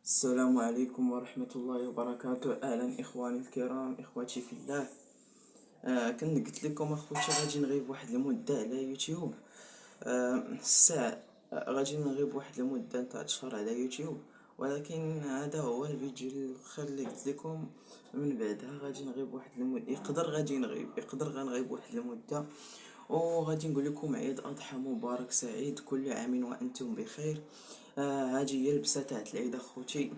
السلام عليكم ورحمة الله وبركاته. أهلا إخواني الكرام، إخوتي في الله. كنت قلت لكم أخوتي غادي نغيب واحد المدة على يوتيوب. الساعة غادي نغيب واحد المدة نتاع شهر على يوتيوب، ولكن هذا هو الفيديو الأخر اللي قلت لكم. من بعدها غادي نغيب واحد المدة، يقدر غنغيب واحد المدة. وغادي نقول لكم عيد أضحى مبارك سعيد، كل عام وأنتم بخير. هذه هي اللبسة تاع العيد أخوتي.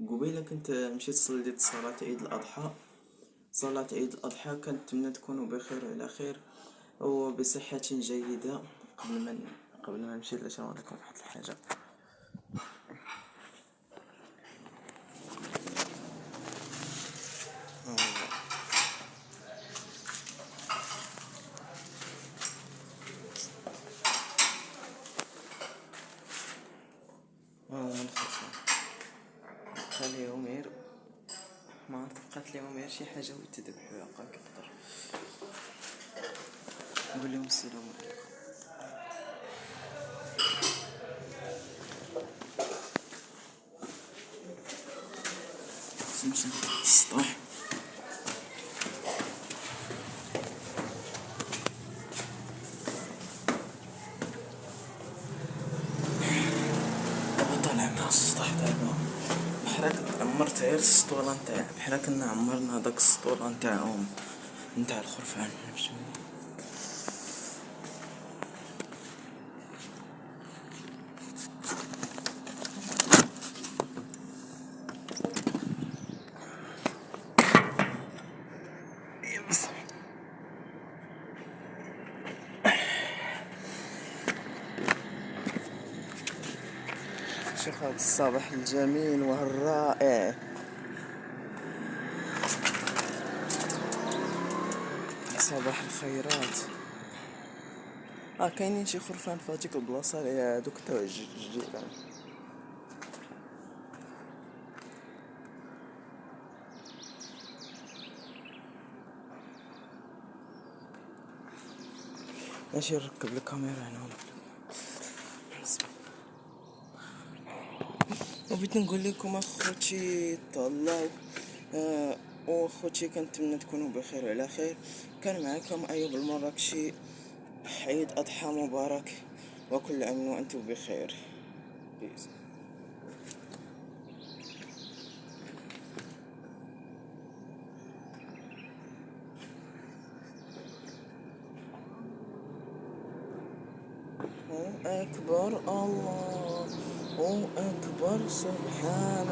قبيله كنت مشيت صليت صلاة عيد الأضحى. صلاة عيد الأضحى كنتمنى تكونوا بخير وعلى خير وبصحة جيدة. قبل ما نمشي نوريكم واحد الحاجة. خليهم غير ما عرفت، بقات لهم غير شي حاجة ويتذبحوا هكا كتر. نقول لهم السلام عليكم. نمشي السطح. دابا طالع مع السطح دابا بحال عمرت غير السطوله نتاع بحال كنا عمرنا داك السطوله نتاعهم نتاع الخرفان. شوف هذا الصباح الجميل والرائع. صباح الخيرات. كاينين شي خرفان في هاديك البلاصه يا دوك تاع الجيران. ماشي نركب الكاميرا هنا. وبغيت نقول لكم اخوتي طلعوا. واخوتي كنتمنى تكونوا بخير وعلى خير. كان معكم ايوب المراكشي. عيد اضحى مبارك وكل عام وانتم بخير. بيس. أكبر الله أكبر سبحان